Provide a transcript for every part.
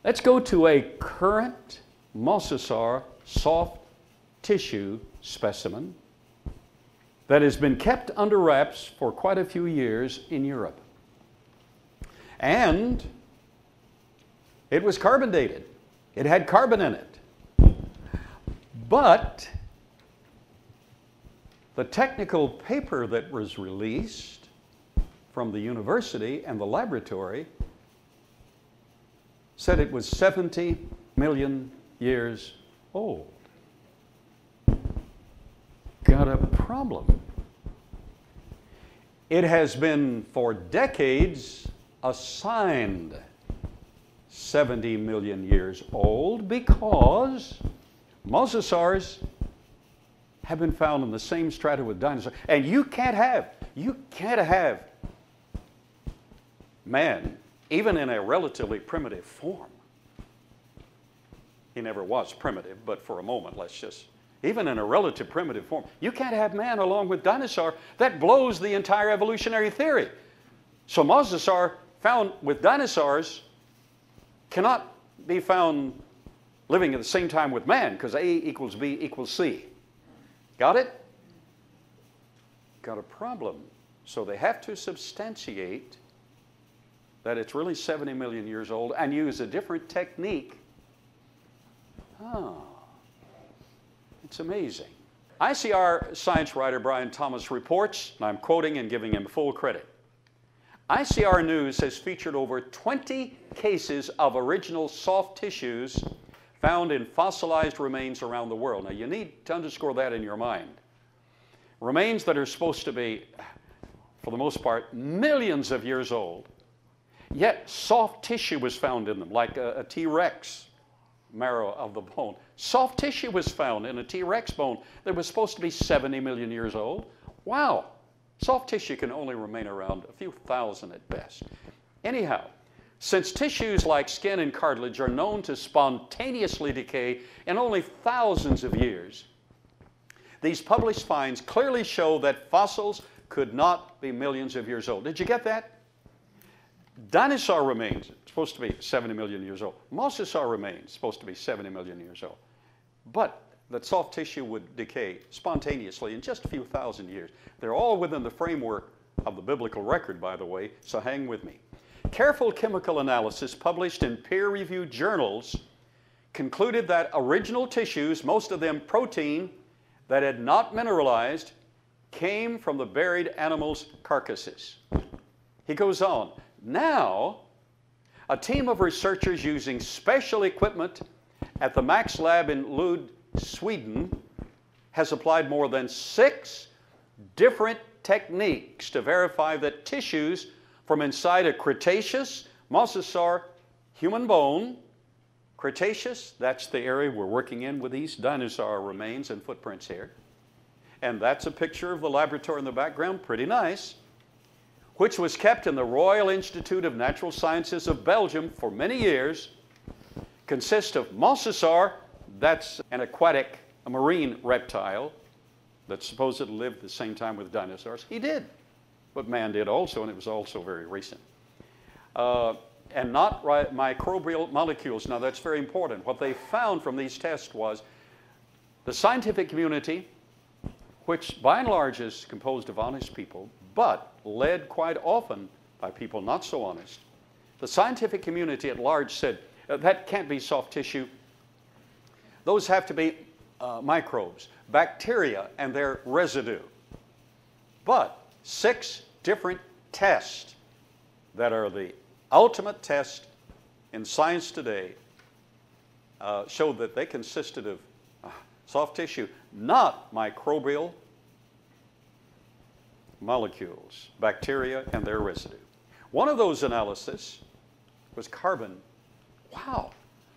Let's go to a current Mosasaur soft tissue specimen that has been kept under wraps for quite a few years in Europe. And it was carbon dated. It had carbon in it. But the technical paper that was released from the university and the laboratory said it was 70 million years old. Got a problem. It has been for decades assigned 70 million years old because mosasaurs have been found in the same strata with dinosaurs. And you can't have man, even in a relatively primitive form. He never was primitive, but for a moment, even in a relative primitive form, you can't have man along with dinosaur. That blows the entire evolutionary theory. So mosasaur found with dinosaurs cannot be found living at the same time with man, because A equals B equals C. Got it? Got a problem. So they have to substantiate that it's really 70 million years old and use a different technique. Oh, it's amazing. ICR science writer Brian Thomas reports, and I'm quoting and giving him full credit, ICR News has featured over 20 cases of original soft tissues found in fossilized remains around the world. Now, you need to underscore that in your mind. Remains that are supposed to be, for the most part, millions of years old, yet soft tissue was found in them, like a T-Rex marrow of the bone. Soft tissue was found in a T-Rex bone that was supposed to be 70 million years old. Wow! Soft tissue can only remain around a few thousand at best. Anyhow, since tissues like skin and cartilage are known to spontaneously decay in only thousands of years, these published finds clearly show that fossils could not be millions of years old. Did you get that? Dinosaur remains supposed to be 70 million years old. Mosasaur remains supposed to be 70 million years old. But that soft tissue would decay spontaneously in just a few thousand years. They're all within the framework of the biblical record, by the way, so hang with me. Careful chemical analysis published in peer-reviewed journals concluded that original tissues, most of them protein, that had not mineralized, came from the buried animals' carcasses. He goes on, now, a team of researchers using special equipment at the Max Lab in Lund, Sweden, has applied more than 6 different techniques to verify that tissues from inside a Cretaceous Mosasaur human bone, Cretaceous, that's the area we're working in with these dinosaur remains and footprints here. And that's a picture of the laboratory in the background, pretty nice, which was kept in the Royal Institute of Natural Sciences of Belgium for many years, consists of Mosasaur, that's an aquatic, a marine reptile that supposedly lived at the same time with dinosaurs. He did, but man did also, and it was also very recent. And not microbial molecules. Now that's very important. What they found from these tests was the scientific community, which by and large is composed of honest people, but led quite often by people not so honest. The scientific community at large said, that can't be soft tissue. Those have to be microbes, bacteria and their residue. But 6 different tests that are the ultimate test in science today showed that they consisted of soft tissue, not microbial molecules, bacteria and their residue. One of those analyses was carbon. Wow,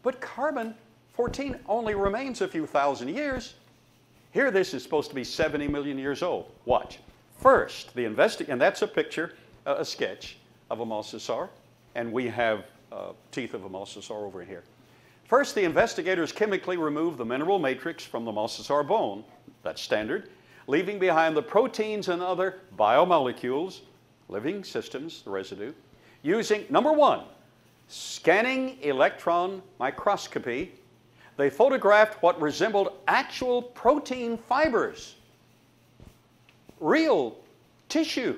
but carbon-14 only remains a few thousand years. Here this is supposed to be 70 million years old. Watch. First, and that's a picture, a sketch of a mosasaur, and we have teeth of a mosasaur over here. First, the investigators chemically removed the mineral matrix from the mosasaur bone, that's standard, leaving behind the proteins and other biomolecules, living systems, the residue, using, number 1, Scanning electron microscopy, they photographed what resembled actual protein fibers, real tissue.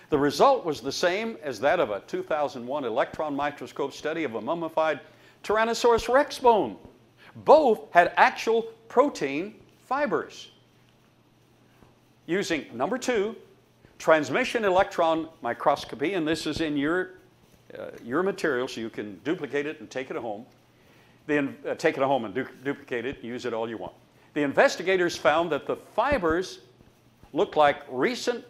The result was the same as that of a 2001 electron microscope study of a mummified Tyrannosaurus rex bone. Both had actual protein fibers. Using number 2, transmission electron microscopy, and this is in your material, so you can duplicate it and take it home. Take it home and duplicate it, use it all you want. The investigators found that the fibers looked like recent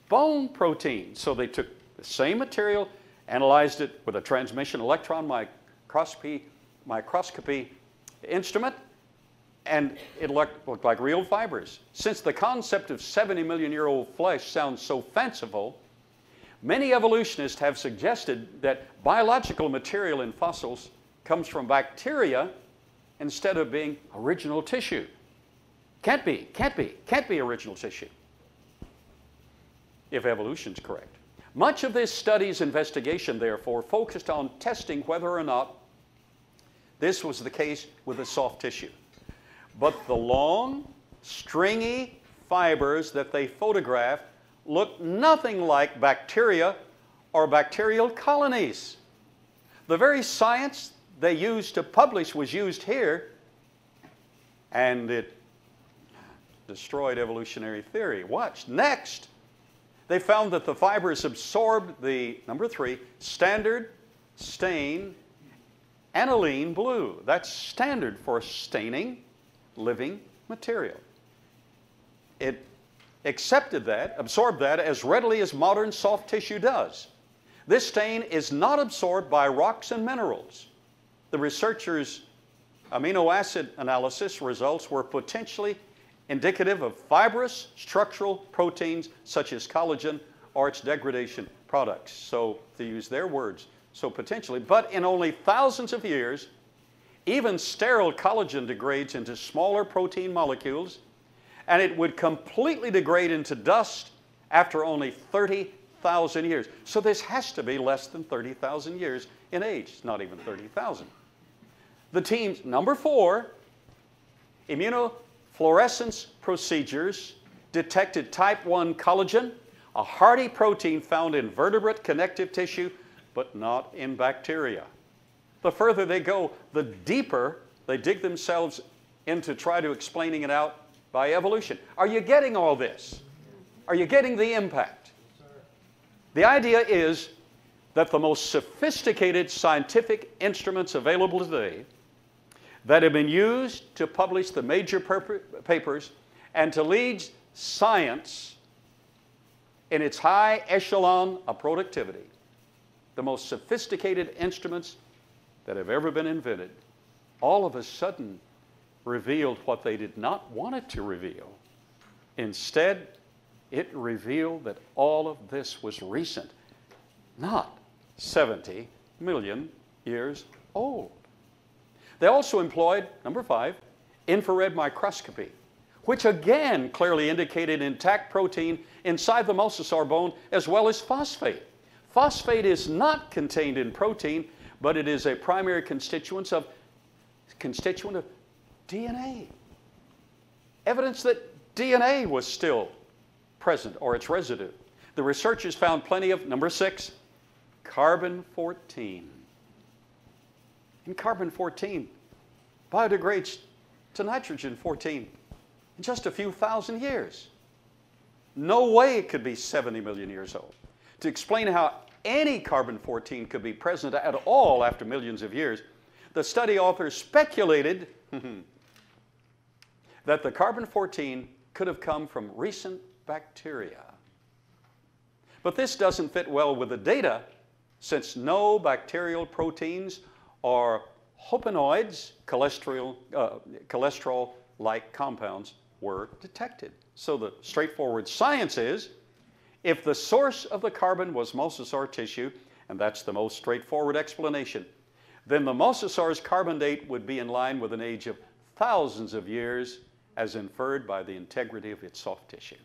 bone protein. So they took the same material, analyzed it with a transmission electron microscopy instrument, and it looked like real fibers. Since the concept of 70-million-year-old flesh sounds so fanciful, many evolutionists have suggested that biological material in fossils comes from bacteria instead of being original tissue. Can't be original tissue, if evolution's correct. Much of this study's investigation, therefore, focused on testing whether or not this was the case with the soft tissue. But the long, stringy fibers that they photographed looked nothing like bacteria or bacterial colonies. The very science they used to publish was used here, and it destroyed evolutionary theory. Watch. Next, they found that the fibers absorbed the, number 3, standard stain aniline blue. That's standard for staining living material. It accepted that, absorbed that as readily as modern soft tissue does. This stain is not absorbed by rocks and minerals. The researchers' amino acid analysis results were potentially indicative of fibrous structural proteins such as collagen or its degradation products. So, to use their words, so potentially, but in only thousands of years, even sterile collagen degrades into smaller protein molecules, and it would completely degrade into dust after only 30,000 years. So this has to be less than 30,000 years in age, not even 30,000. The team's number 4, immunofluorescence procedures detected type 1 collagen, a hardy protein found in vertebrate connective tissue, but not in bacteria. The further they go, the deeper they dig themselves into try to explaining it out by evolution. Are you getting all this? Are you getting the impact? The idea is that the most sophisticated scientific instruments available today that have been used to publish the major papers and to lead science in its high echelon of productivity, the most sophisticated instruments that have ever been invented, all of a sudden revealed what they did not want it to reveal. Instead, it revealed that all of this was recent, not 70 million years old. They also employed, number 5, infrared microscopy, which again clearly indicated intact protein inside the Mosasaur bone as well as phosphate. Phosphate is not contained in protein, but it is a primary constituent of DNA. Evidence that DNA was still present, or its residue. The researchers found plenty of, number 6, carbon-14. And carbon-14 biodegrades to nitrogen-14 in just a few thousand years. No way it could be 70 million years old. To explain how any carbon-14 could be present at all after millions of years, the study authors speculated that the carbon-14 could have come from recent bacteria. But this doesn't fit well with the data, since no bacterial proteins or hopanoids, cholesterol-like compounds, were detected. So the straightforward science is, if the source of the carbon was Mosasaur tissue, and that's the most straightforward explanation, then the Mosasaur's carbon date would be in line with an age of thousands of years, as inferred by the integrity of its soft tissue.